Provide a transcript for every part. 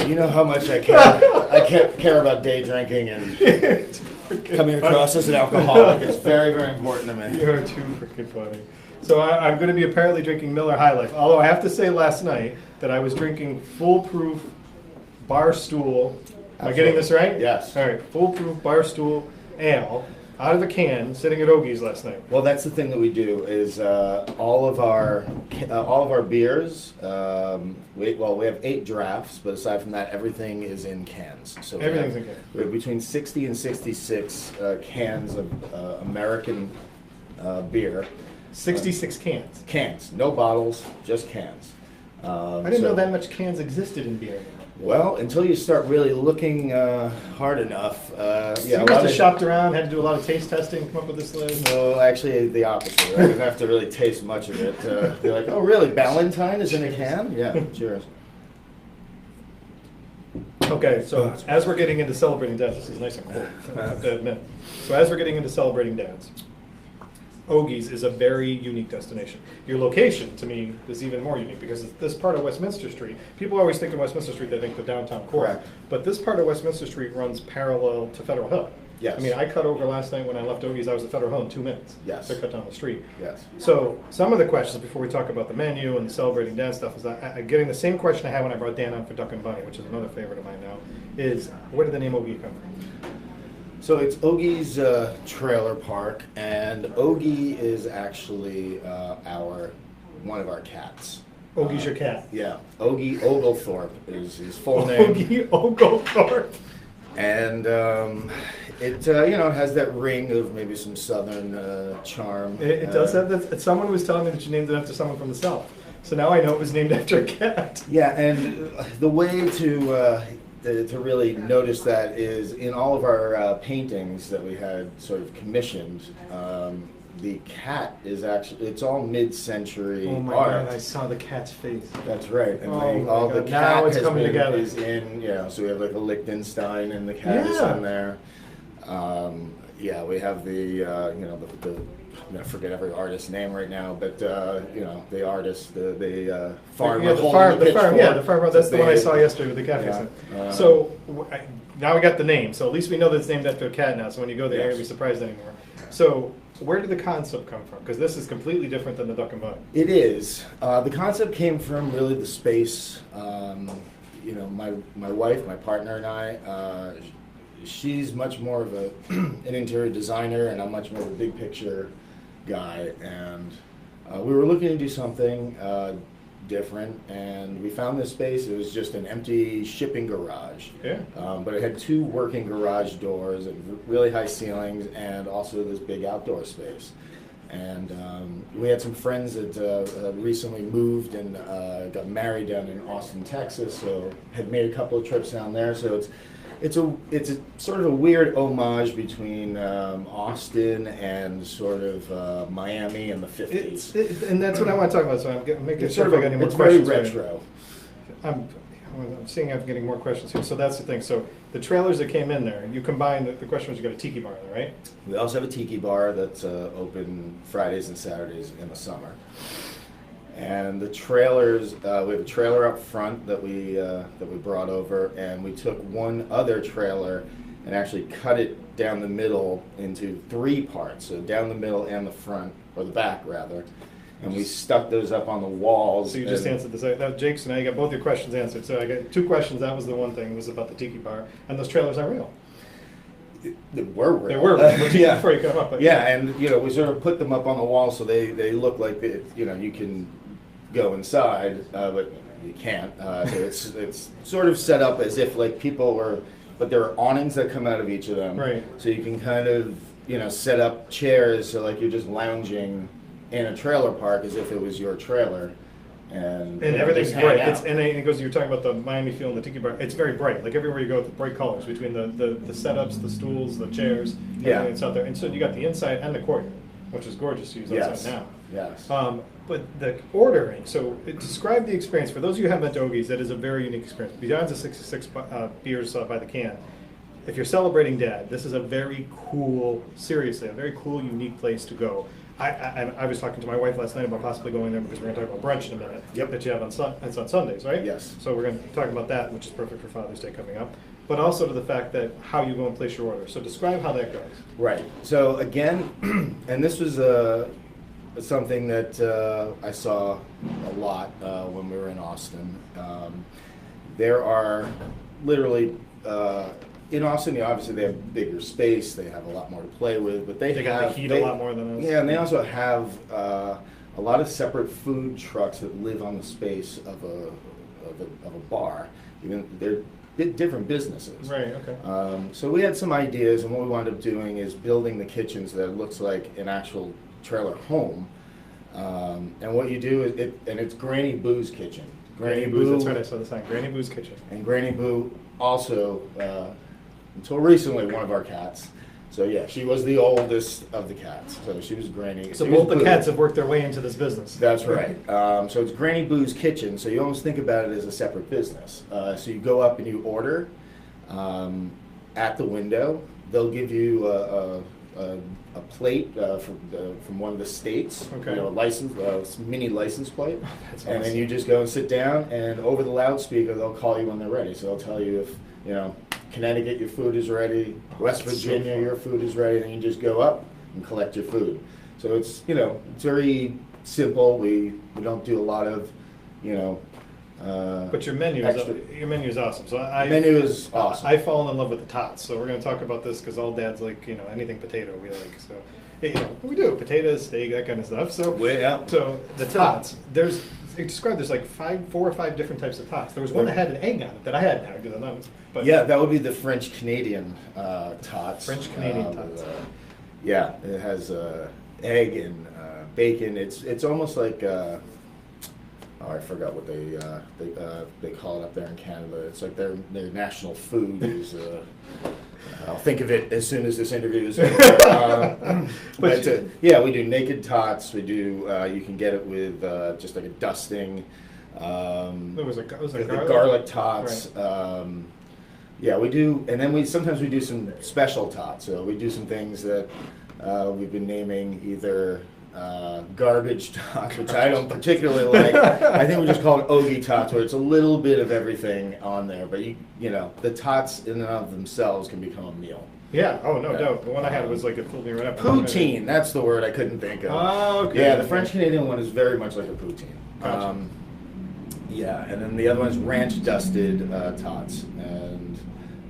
You know how much I care about day drinking and coming across as an alcoholic. It's very, very important to me. You're too freaking funny. So I'm going to be apparently drinking Miller High Life. Although I have to say last night that I was drinking Foolproof Barstool. Am I getting this right? Yes. All right, Foolproof Barstool Ale out of a can, sitting at Ogie's last night. Well, that's the thing that we do is all of our beers. We have 8 drafts, but aside from that, everything is in cans. So Everything's in cans. We have between 60 and 66 cans of American beer. 66 cans. Cans, no bottles, just cans. I didn't know that much cans existed in beer. Well, until you start really looking hard enough. So you must have shopped around, had to do a lot of taste testing, come up with this list? No, actually the opposite. I didn't have to really taste much of it. They're like, oh really, Ballantine is in a can? Yeah, cheers. Okay, so as we're getting into celebrating dads, this is nice and cool, I have to admit. So as we're getting into celebrating dads, Ogie's is a very unique destination. Your location, to me, is even more unique because this part of Westminster Street, people always think of Westminster Street, they think the downtown core. Correct. But this part of Westminster Street runs parallel to Federal Hill. Yes. I mean, I cut over last night when I left Ogie's, I was at Federal Hill in 2 minutes. Yes. To cut down the street. Yes. So some of the questions before we talk about the menu and the celebrating dad stuff is I'm getting the same question I had when I brought Dan on for Duck and Bunny, which is another favorite of mine now, is where did the name Ogie come from? So it's Ogie's trailer park, and Ogie is actually one of our cats. Ogie's your cat. Yeah, Ogie Oglethorpe is his full name. Ogie Oglethorpe. And it has that ring of maybe some southern charm. It does have that. Someone was telling me that you named it after someone from the South. So now I know it was named after a cat. Yeah, and the way to really notice that is in all of our paintings that we had sort of commissioned. The cat is actually, it's all mid-century art. Oh my God, I saw the cat's face. That's right. And all the cat now it's coming together. Is in, so we have like a Liechtenstein and the cat is in there. We have I forget every artist's name right now, but the artist, the farmer holding the pitchfork. The farmer. That's the one I saw yesterday with the cat face. So now we got the name. So at least we know that it's named after a cat now. So when you go there, you're gonna be surprised anymore. So where did the concept come from? Because this is completely different than the Duck and Bunny. It is. The concept came from really the space. My wife, my partner, and I. She's much more of an interior designer, and I'm much more of a big picture guy. And we were looking to do something different, and we found this space. It was just an empty shipping garage. Yeah. But it had 2 working garage doors and really high ceilings, and also this big outdoor space. And we had some friends that recently moved and got married down in Austin, Texas, so had made a couple of trips down there. So it's a sort of a weird homage between Austin and sort of Miami in the 50s. And that's what I want to talk about. So I'm making It's sure if I got any more it's very questions. retro. I'm seeing I'm getting more questions here. So that's the thing. So the trailers that came in there, you combined the question was you got a tiki bar there, right? We also have a tiki bar that's open Fridays and Saturdays in the summer. And the trailers, we have a trailer up front that we brought over, and we took one other trailer and actually cut it down the middle into 3 parts, so down the middle and the front, or the back rather, and we stuck those up on the walls. So you just answered this. Now, Jake, so now you got both your questions answered. So I got 2 questions. That was the one thing, was about the tiki bar, and those trailers are real. They were real. They were real. Yeah. Before you come up. Yeah, and we sort of put them up on the wall so they look like you can go inside, but you can't. So it's sort of set up as if like people were, but there are awnings that come out of each of them. Right. So you can kind of set up chairs so like you're just lounging in a trailer park as if it was your trailer. And everything's just bright. hang out. And it goes. You're talking about the Miami feel and the tiki bar. It's very bright. Like everywhere you go, the bright colors between the setups, the stools, the chairs. Yeah. Everything that's out there. And so you got the inside and the courtyard, which is gorgeous to use outside now. Yes. But the ordering. So describe the experience for those of you who haven't been to Ogie's. That is a very unique experience. Beyond the 66 beers by the can. If you're celebrating Dad, this is a very cool, seriously, a very cool, unique place to go. I was talking to my wife last night about possibly going there because we're going to talk about brunch in a minute. Yep. That you have it's on Sundays, right? Yes. So we're going to talk about that, which is perfect for Father's Day coming up. But also to the fact that how you go and place your order. So describe how that goes. Right. So again, and this was something that I saw a lot when we were in Austin. There are literally in Austin, obviously they have bigger space, they have a lot more to play with, but they got the heat a lot more than us. Yeah, and they also have a lot of separate food trucks that live on the space of a bar. Even they're different businesses. Right. Okay. So we had some ideas, and what we wound up doing is building the kitchen so that it looks like an actual trailer home. And what you do is it's Granny Boo's kitchen. Granny Boo's. That's right. I saw the sign. Granny Boo's kitchen. And Granny Boo also, until recently, one of our cats. So yeah, she was the oldest of the cats. So she was Granny. So both the cats have worked their way into this business. That's right. So it's Granny Boo's kitchen. So you almost think about it as a separate business. So you go up and you order at the window. They'll give you a plate from one of the states. Okay. A license, mini license plate. That's and awesome. then you just go and sit down, and over the loudspeaker they'll call you when they're ready. So they'll tell you if Connecticut, your food is ready. West Virginia, your food is ready. And you just go up and collect your food. So it's it's very simple. We don't do a lot of But your menu is awesome. So menu is awesome. I fall in love with the tots. So we're going to talk about this because all dads like anything potato we like. So we do potatoes, steak, that kind of stuff. So So the tots. There's like 4 or 5 different types of tots. There was one that had an egg on it that I hadn't had because I know. But yeah, that would be the French Canadian tots. French Canadian tots. Yeah, it has egg and bacon. It's almost like I forgot what they call it up there in Canada. It's like their national food is. I'll think of it as soon as this interview is over. But yeah, we do naked tots. We do. You can get it with just like a dusting. It was the garlic tots. Right. Yeah, we do, and then sometimes we do some special tots. So we do some things that we've been naming either garbage tots, which I don't particularly like. I think we just call it Ogie tots, where it's a little bit of everything on there. But the tots in and of themselves can become a meal. Yeah. Oh no, doubt. The one I had was like it pulled me right up. Poutine. That's the word I couldn't think of. Oh, okay. Yeah, the French Canadian one is very much like a poutine. Gotcha. Yeah, and then the other one is ranch dusted tots, and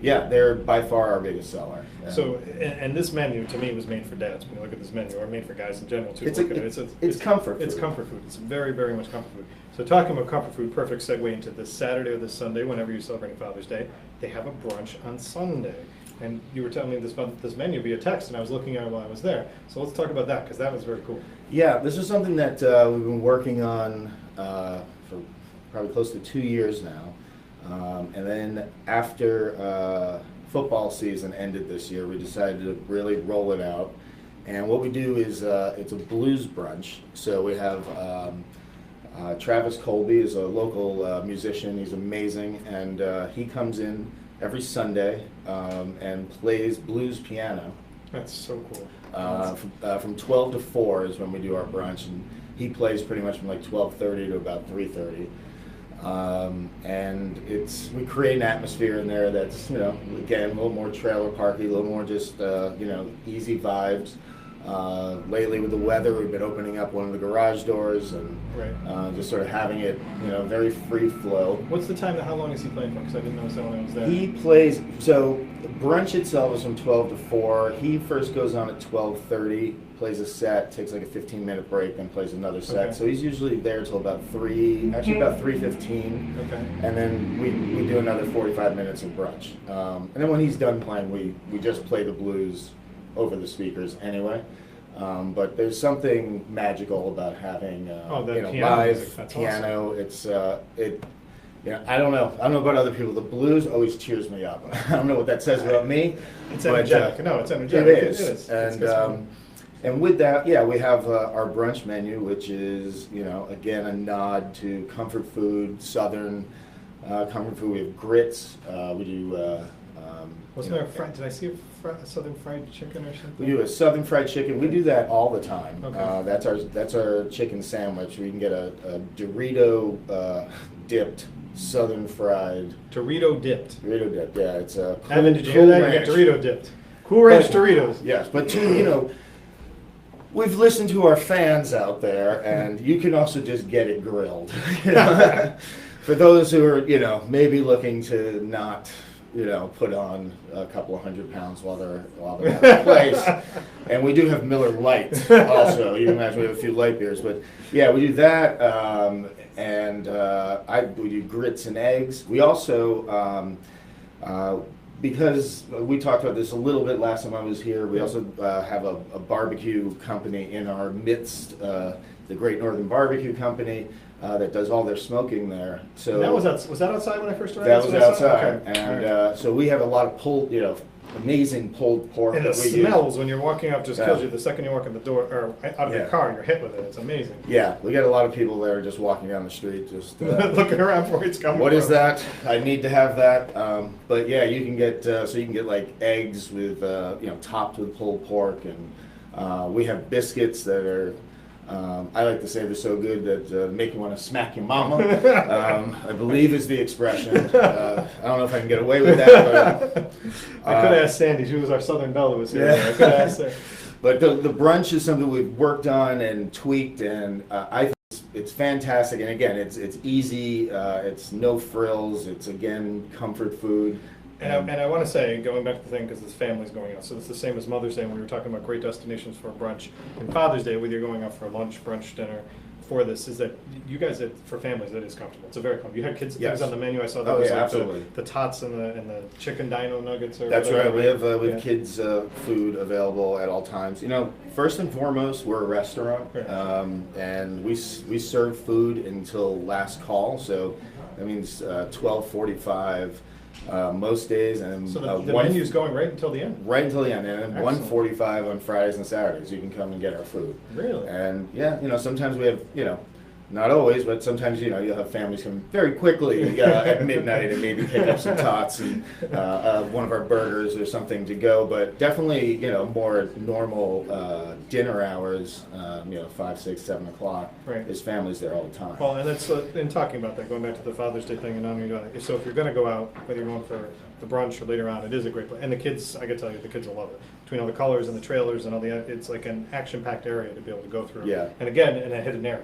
yeah, they're by far our biggest seller. So, and this menu to me was made for dads. When you look at this menu, or made for guys in general too. It's comfort food. It's comfort food. It's very, very much comfort food. So, talking about comfort food, perfect segue into this Saturday or this Sunday, whenever you're celebrating Father's Day. They have a brunch on Sunday, and you were telling me this menu via text, and I was looking at it while I was there. So let's talk about that because that was very cool. Yeah, this is something that we've been working on for probably close to 2 years now, and then after football season ended this year, we decided to really roll it out. And what we do is it's a blues brunch. So we have Travis Colby is a local musician. He's amazing, and he comes in every Sunday and plays blues piano. That's so cool. From 12 to 4 is when we do our brunch, and he plays pretty much from like 12:30 to about 3:30. And we create an atmosphere in there that's, again, a little more trailer parky, a little more just, easy vibes. Lately with the weather, we've been opening up one of the garage doors and just sort of having it, very free flow. What's the time? How long is he playing for? Because I didn't notice that when I was there. He plays, so brunch itself is from 12 to 4. He first goes on at 12:30, plays a set, takes like a 15-minute break, then plays another set. Okay. So he's usually there till about 3:15. Okay. And then we do another 45 minutes of brunch. And then when he's done playing, we just play the blues over the speakers anyway. But there's something magical about having live piano. Awesome. It's I don't know about other people. The blues always cheers me up. I don't know what that says about me. It's energetic. No, it's energetic. It is. And with that, we have our brunch menu, which is again a nod to comfort food, Southern comfort food. We have grits. We do Wasn't there a fried, did I see a southern fried chicken or something? We do a southern fried chicken. We do that all the time. Okay. That's our chicken sandwich. We can get a Dorito dipped southern fried. Dorito dipped. Dorito dipped, yeah. It's a cool, Evan, did you cool hear that? ranch. You got Dorito dipped. Cool Ranch Doritos. Yes, but we've listened to our fans out there, and you can also just get it grilled. For those who are, maybe looking to not, put on a couple of 100 pounds while they're at the place. And we do have Miller Lite also. You can imagine we have a few light beers, but yeah, we do that. We do grits and eggs. We also, because we talked about this a little bit last time I was here, we also have a barbecue company in our midst, the Great Northern Barbecue Company, that does all their smoking there. So And was that outside when I first arrived? that was outside, Okay. and so we have a lot of pulled, amazing pulled pork. And the that we smells use. when you're walking up just kills you. The second you walk in the door or out of your Yeah. car, you're hit with it. It's amazing. Yeah, we get a lot of people that are just walking down the street, just Looking around for where it's coming what from. is that? I need to have that. But yeah, you can get like eggs with topped with pulled pork, and we have biscuits that are. I like to say they're so good that make you want to smack your mama. I believe is the expression. I don't know if I can get away with that, but I could ask Sandy. She was our Southern Belle who was here. Yeah. I could ask her. But the brunch is something we've worked on and tweaked, and I think it's fantastic. And again, it's easy. It's no frills. It's again comfort food. And I want to say, going back to the thing, because this family's going out, so it's the same as Mother's Day when we were talking about great destinations for brunch. And Father's Day, whether you're going out for lunch, brunch, dinner, for this, is that you guys, for families, that is comfortable. It's a very comfortable. You had kids Yes. things on the menu. I saw that Oh, was yeah, like absolutely. the tots and the chicken dino nuggets. Or That's whatever. right. We have Yeah. kids' food available at all times. First and foremost, we're a restaurant, Yeah. and we serve food until last call. So that means 12:45 most days, and So the menu's going right until the end. right until the end, and then Excellent. 1:45 on Fridays and Saturdays. You can come and get our food. Really? And yeah, sometimes we have, not always, but sometimes, you'll have families come very quickly at midnight and maybe pick up some tots and one of our burgers or something to go. But definitely, more normal dinner hours, 5, 6, 7 o'clock. Right. There's families there all the time. Well, and that's in talking about that, going back to the Father's Day thing, and so if you're going to go out, whether you're going for the brunch or later on, it is a great place. And the kids, I can tell you, the kids will love it. Between all the colors and the trailers and all it's like an action-packed area to be able to go through. Yeah. And again, in a hidden area.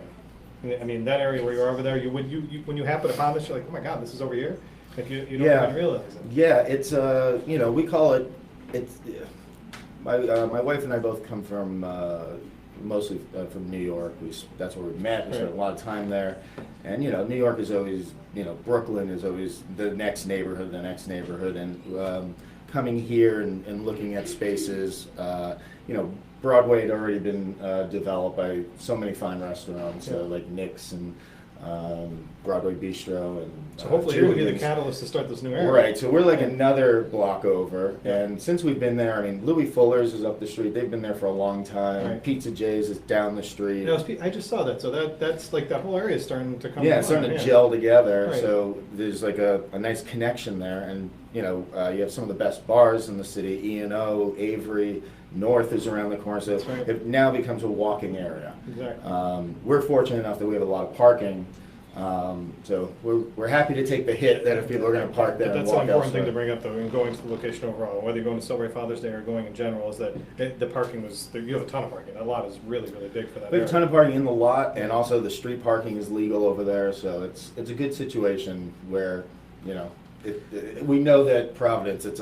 I mean, that area where you're over there, when you happen upon this, you're like, oh my God, this is over here. Like you don't Yeah. even realize it. Yeah, it's we call it. It's my wife and I both come from mostly from New York. That's where we met. We spent a lot of time there, and New York is always Brooklyn is always the next neighborhood, and coming here and looking at spaces, Broadway had already been developed by so many fine restaurants like Nick's and Broadway Bistro, and So hopefully here will be the Julian's. catalyst to start this new area. Right, so we're like another block over, and since we've been there, Louis Fuller's is up the street. They've been there for a long time. Right. Pizza J's is down the street. I just saw that, so that's like that whole area is starting to come. Yeah, it's starting to gel together. Right. So there's like a nice connection there, and you have some of the best bars in the city. E&O, Avery, North is around the corner, so That's right. it now becomes a walking area. Exactly. We're fortunate enough that we have a lot of parking, so we're happy to take the hit that if people are going to park there But and that's an walk important thing to elsewhere. bring up, though, in going to the location overall, whether you're going to celebrate Father's Day or going in general, is that the parking you have a ton of parking. That lot is really, really big for that We have area. a ton of parking in the lot, and also the street parking is legal over there, so it's a good situation where, we know that Providence, it's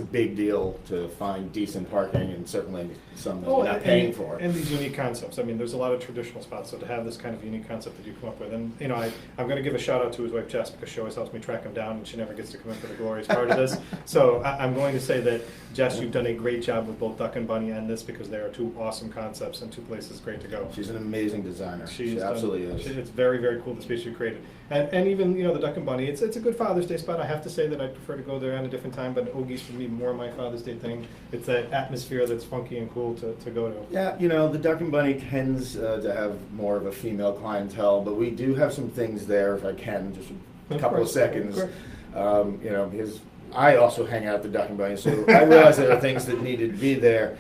a big deal to find decent parking, and certainly some that Oh, you're not paying for. And these unique concepts. I mean, there's a lot of traditional spots, so to have this kind of unique concept that you come up with, and I'm going to give a shout out to his wife Jess, because she always helps me track him down, and she never gets to come in for the glorious part of this. So I'm going to say that Jess, you've done a great job with both Duck and Bunny and this, because they are two awesome concepts and two places great to go. She's an amazing designer. She She's absolutely done, is. It's very, very cool, the space you created. And even, the Duck and Bunny, it's a good Father's Day spot. I have to say that I prefer to go there on a different time, but Ogie's for me more my Father's Day thing. It's that atmosphere that's funky and cool to go to. Yeah, the Duck and Bunny tends to have more of a female clientele, but we do have some things there, if I can, just a Of couple of course, seconds. of course. Because I also hang out at the Duck and Bunny, so I realized there are things that needed to be there.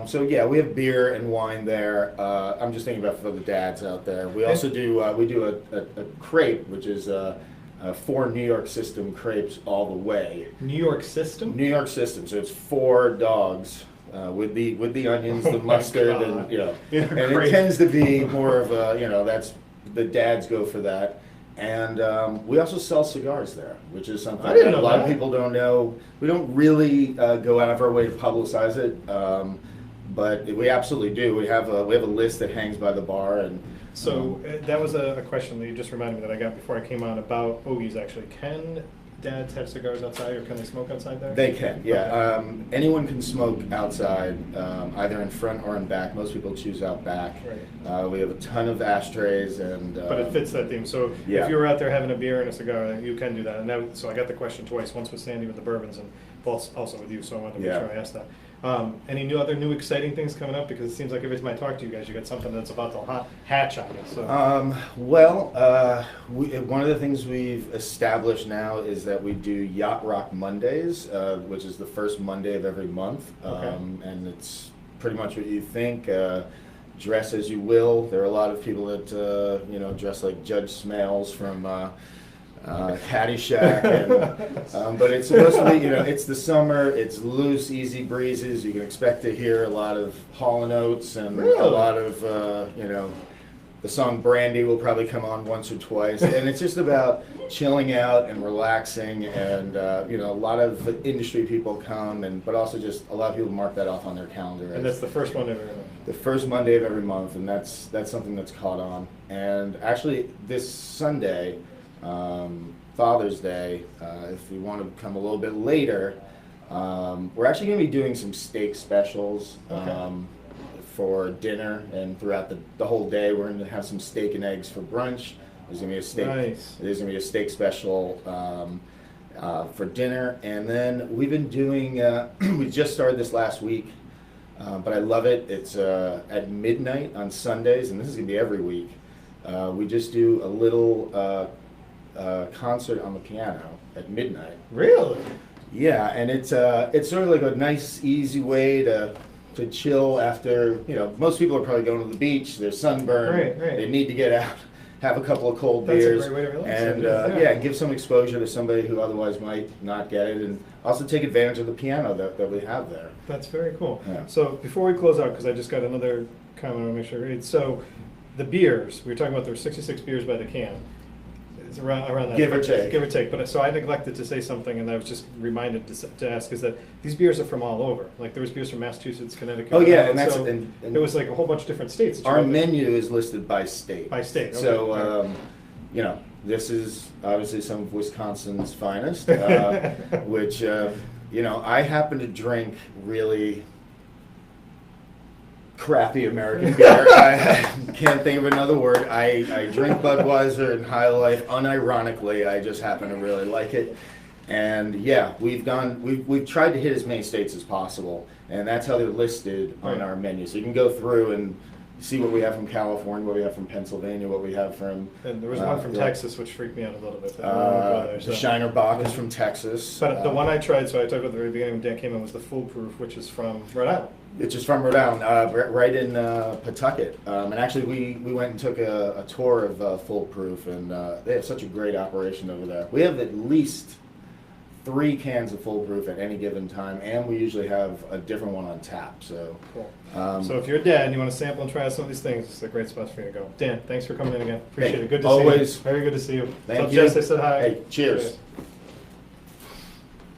So yeah, we have beer and wine there. I'm just thinking about for the dads out there. We also do a crepe, which is 4 New York system crepes all the way. New York system? New York system. So it's 4 dogs with the onions, the mustard, and and it tends to be more of a that's the dads go for that. And we also sell cigars there, which is something that a lot of people don't know. We don't really go out of our way to publicize it, but we absolutely do. We have a list that hangs by the bar, and so that was a question that you just reminded me that I got before I came on about Ogie's. Actually, can dads have cigars outside, or can they smoke outside there? They can, yeah. Okay. Anyone can smoke outside, either in front or in back. Most people choose out back. Right. We have a ton of ashtrays, and but it fits that theme. So if you were out there having a beer and a cigar, you can do that. And so I got the question twice. Once with Sandy with the bourbons, and also with you. So I wanted to make sure I asked that. Any other exciting things coming up? Because it seems like every time I talk to you guys, you got something that's about to hatch on you. So. One of the things we've established now is that we do Yacht Rock Mondays, which is the first Monday of every month, and it's pretty much what you think. Dress as you will. There are a lot of people that dress like Judge Smales from Caddyshack, but it's supposed to be, it's the summer, it's loose, easy breezes. You can expect to hear a lot of Hall & Oates and a lot of, the song Brandy will probably come on once or twice. And it's just about chilling out and relaxing, and, a lot of industry people come, but also just a lot of people mark that off on their calendar. And that's the first Monday of every month? The first Monday of every month, and that's something that's caught on. And actually, this Sunday, Father's Day, if you want to come a little bit later, we're actually going to be doing some steak specials for dinner, and throughout the whole day we're going to have some steak and eggs for brunch. There's going to be a steak. Nice. There's going to be a steak special for dinner, and then we've been doing. We just started this last week, but I love it. It's at midnight on Sundays, and this is going to be every week. We just do a little concert on the piano at midnight. Really? Yeah, and it's sort of like a nice, easy way to chill after, most people are probably going to the beach, they're sunburned, right. They need to get out, have a couple of cold That's beers, a great way to relax. and give some exposure to somebody who otherwise might not get it, and also take advantage of the piano that we have there. That's very cool. Yeah. So before we close out, because I just got another comment I want to make sure I read. So the beers, we were talking about there were 66 beers by the can. It's around that. Give or take. Give or take. But so I neglected to say something, and I was just reminded to ask, is that these beers are from all over. Like there was beers from Massachusetts, Connecticut. Oh yeah, and that's so and it was like a whole bunch of different states. Our menu is listed by state. By state. Okay. So this is obviously some of Wisconsin's finest, which I happen to drink really crappy American beer. I can't think of another word. I drink Budweiser and High Life unironically. I just happen to really like it. And yeah, we've tried to hit as many states as possible, and that's how they're listed on our menu. So you can go through and see what we have from California, what we have from Pennsylvania, what we have from. And there was one from Texas, which freaked me out a little bit. The Shiner Bock is from Texas. But the one I tried, so I talked about at the very beginning when Dan came in, was the Foolproof, which is from Rhode Island. It's just from Rhode Island, right in Pawtucket. And actually, we went and took a tour of Foolproof, and they have such a great operation over there. We have at least 3 cans of Foolproof at any given time, and we usually have a different one on tap. So, cool. So if you're a dad and you want to sample and try out some of these things, it's a great spot for you to go. Dan, thanks for coming in again. Appreciate it. Good to see you. Always. Very good to see you. Thank What's you. up, Jess? I said hi. Hey, cheers. Cheers.